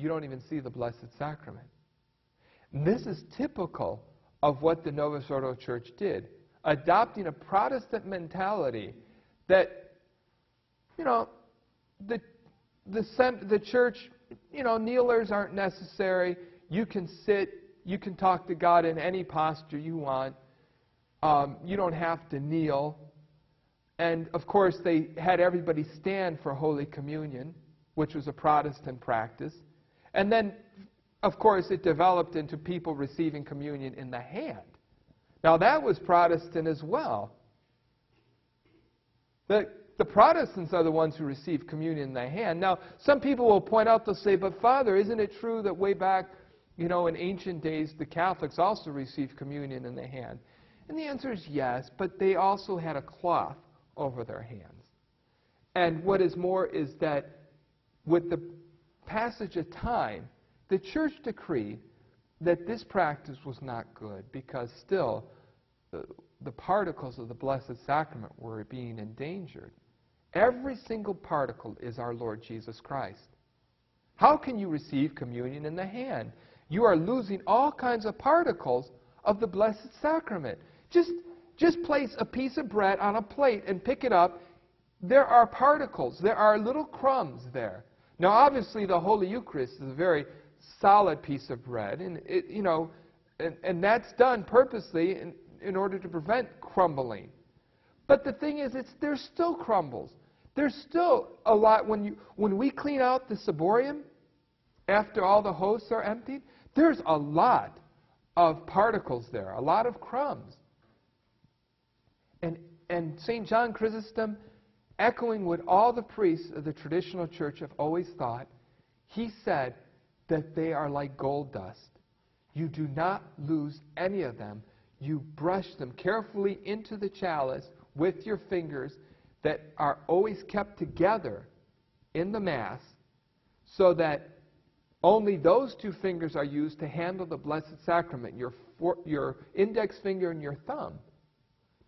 you don't even see the Blessed Sacrament. And this is typical of what the Novus Ordo Church did, adopting a Protestant mentality that, you know, the church, you know, kneelers aren't necessary. You can sit, you can talk to God in any posture you want. You don't have to kneel. And, of course, they had everybody stand for Holy Communion, which was a Protestant practice. And then, of course, it developed into people receiving communion in the hand. Now, that was Protestant as well. The Protestants are the ones who receive communion in the hand. Now, some people will point out, they'll say, but Father, isn't it true that way back, you know, in ancient days, the Catholics also received communion in the hand? And the answer is yes, but they also had a cloth over their hands. And what is more is that with the passage of time, the Church decreed that this practice was not good because still the particles of the Blessed Sacrament were being endangered. Every single particle is our Lord Jesus Christ. How can you receive communion in the hand? You are losing all kinds of particles of the Blessed Sacrament. Just place a piece of bread on a plate and pick it up. There are particles. There are little crumbs there. Now, obviously, the Holy Eucharist is a very solid piece of bread, and it, you know, and that's done purposely in order to prevent crumbling. But the thing is, there's still crumbles. There's still a lot when we clean out the ciborium after all the hosts are emptied. There's a lot of particles there, a lot of crumbs. And St. John Chrysostom, echoing what all the priests of the traditional church have always thought, he said that they are like gold dust. You do not lose any of them. You brush them carefully into the chalice with your fingers that are always kept together in the Mass so that only those two fingers are used to handle the Blessed Sacrament, your index finger and your thumb.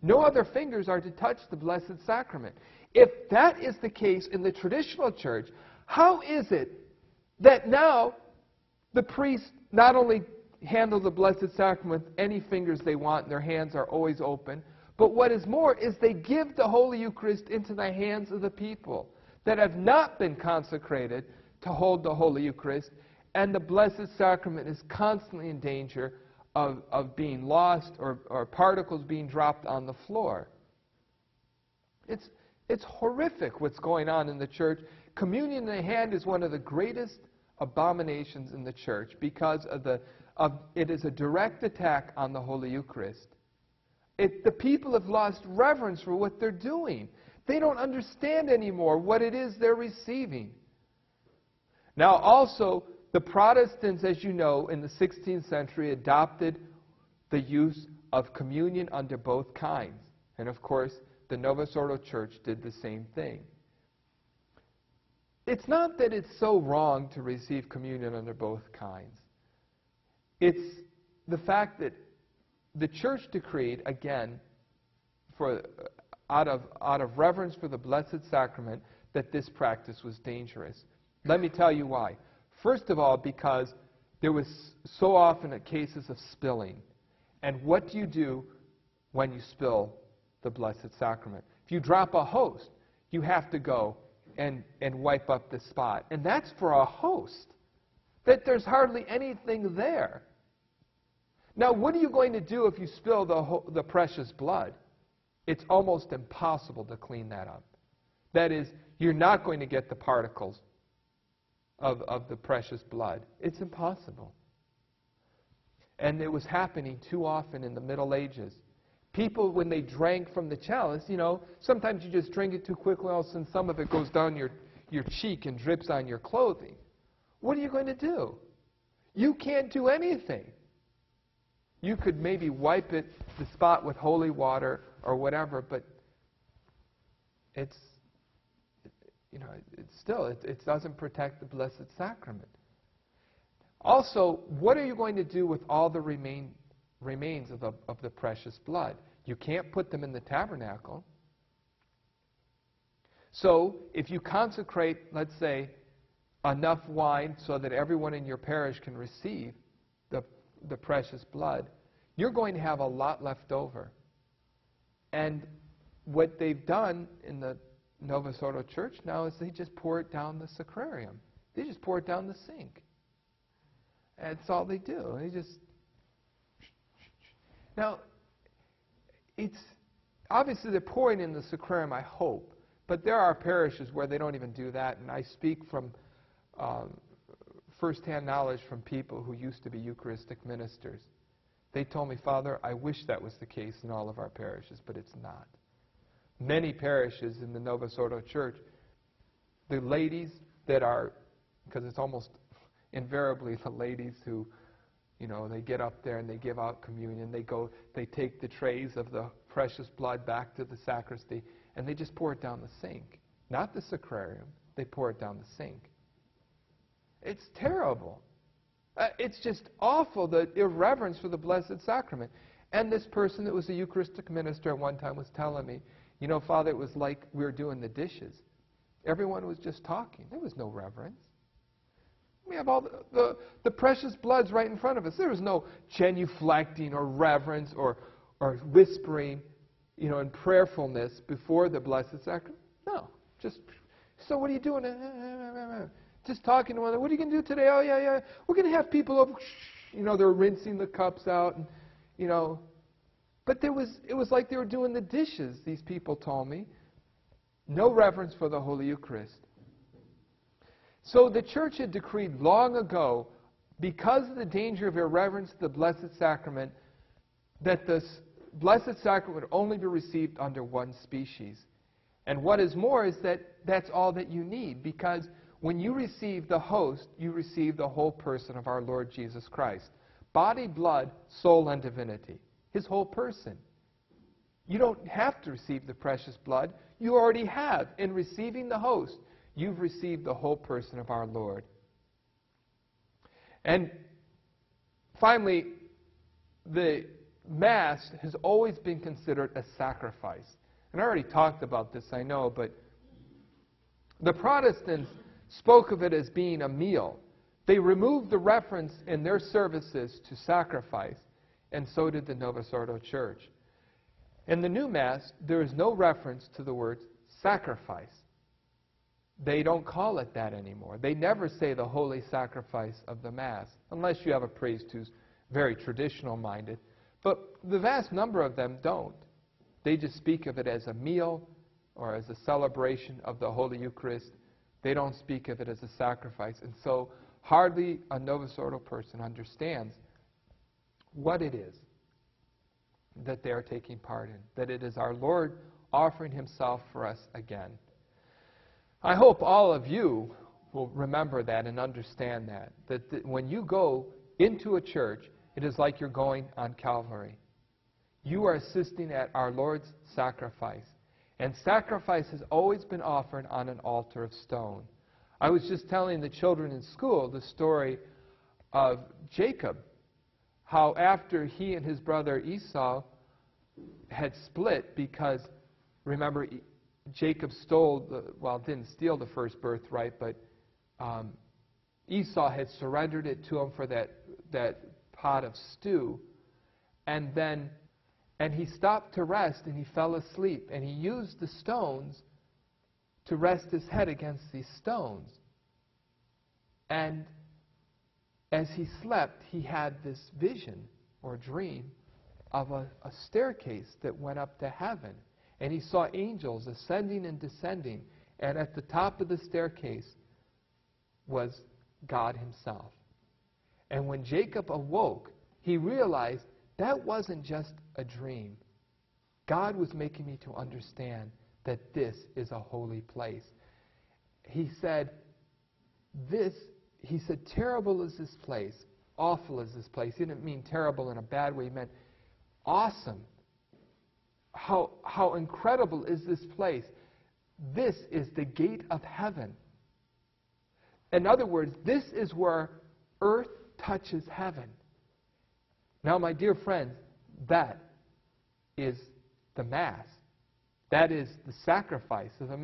No other fingers are to touch the Blessed Sacrament. If that is the case in the traditional church, how is it that now the priests not only handle the Blessed Sacrament with any fingers they want, and their hands are always open, but what is more is they give the Holy Eucharist into the hands of the people that have not been consecrated to hold the Holy Eucharist, and the Blessed Sacrament is constantly in danger of being lost or particles being dropped on the floor. It's horrific what's going on in the church. Communion in the hand is one of the greatest abominations in the church because it is a direct attack on the Holy Eucharist. The people have lost reverence for what they're doing. They don't understand anymore what it is they're receiving. Now also, the Protestants, as you know, in the 16th century adopted the use of communion under both kinds. And of course, the Novus Ordo Church did the same thing. It's not that it's so wrong to receive communion under both kinds. It's the fact that the Church decreed, again, out of reverence for the Blessed Sacrament, that this practice was dangerous. Let me tell you why. First of all, because there was so often cases of spilling. And what do you do when you spill the Blessed Sacrament? If you drop a host, you have to go and wipe up the spot. And that's for a host. That there's hardly anything there. Now, what are you going to do if you spill the precious blood? It's almost impossible to clean that up. That is, you're not going to get the particles of the precious blood. It's impossible. And it was happening too often in the Middle Ages. People, when they drank from the chalice, you know, sometimes you just drink it too quickly, all of a sudden some of it goes down your cheek and drips on your clothing. What are you going to do? You can't do anything. You could maybe wipe the spot with holy water or whatever, but it doesn't protect the Blessed Sacrament. Also, what are you going to do with all the remains of the precious blood? You can't put them in the tabernacle. So, if you consecrate, let's say, enough wine so that everyone in your parish can receive the precious blood, you're going to have a lot left over. And what they've done in the Novus Ordo Church now is they just pour it down the sacrarium. They just pour it down the sink. That's all they do. They just... Now, it's... Obviously, they're pouring in the sacrarium, I hope. But there are parishes where they don't even do that. And I speak from first-hand knowledge from people who used to be Eucharistic ministers. They told me, Father, I wish that was the case in all of our parishes, but it's not. Many parishes in the Novus Ordo Church, the ladies that are, because it's almost invariably the ladies who, you know, they get up there and they give out communion. They take the trays of the precious blood back to the sacristy, and they just pour it down the sink. Not the sacrarium. They pour it down the sink. It's terrible. It's just awful, the irreverence for the Blessed Sacrament. And this person that was a Eucharistic minister at one time was telling me, you know, Father, it was like we were doing the dishes. Everyone was just talking. There was no reverence. We have all the precious bloods right in front of us. There was no genuflecting or reverence or whispering, you know, and prayerfulness before the Blessed Sacrament. No. Just, so what are you doing? Just talking to one another. What are you going to do today? Oh, yeah. We're going to have people over. You know, they're rinsing the cups out. And, you know. But it was like they were doing the dishes, these people told me. No reverence for the Holy Eucharist. So the Church had decreed long ago, because of the danger of irreverence to the Blessed Sacrament, that the Blessed Sacrament would only be received under one species. And what is more is that that's all that you need, because when you receive the host, you receive the whole person of our Lord Jesus Christ. Body, blood, soul, and divinity. His whole person. You don't have to receive the precious blood. You already have. In receiving the host, you've received the whole person of our Lord. And finally, the Mass has always been considered a sacrifice. And I already talked about this, I know, but the Protestants spoke of it as being a meal. They removed the reference in their services to sacrifice, and so did the Novus Ordo Church. In the new Mass, there is no reference to the word sacrifice. They don't call it that anymore. They never say the holy sacrifice of the Mass, unless you have a priest who's very traditional-minded. But the vast number of them don't. They just speak of it as a meal or as a celebration of the Holy Eucharist. They don't speak of it as a sacrifice. And so hardly a Novus Ordo person understands what it is that they are taking part in, that it is our Lord offering himself for us again. I hope all of you will remember that and understand that when you go into a church, it is like you're going on Calvary. You are assisting at our Lord's sacrifice. And sacrifice has always been offered on an altar of stone. I was just telling the children in school the story of Jacob, how after he and his brother Esau had split because, remember, Jacob didn't steal the first birthright, but Esau had surrendered it to him for that pot of stew, and he stopped to rest and he fell asleep, and he used the stones to rest his head against these stones. And as he slept, he had this vision or dream of a staircase that went up to heaven. And he saw angels ascending and descending. And at the top of the staircase was God himself. And when Jacob awoke, he realized that wasn't just a dream. God was making me to understand that this is a holy place. He said, terrible is this place, awful is this place. He didn't mean terrible in a bad way. He meant awesome. How incredible is this place? This is the gate of heaven. In other words, this is where earth touches heaven. Now, my dear friends, that is the Mass. That is the sacrifice of the Mass.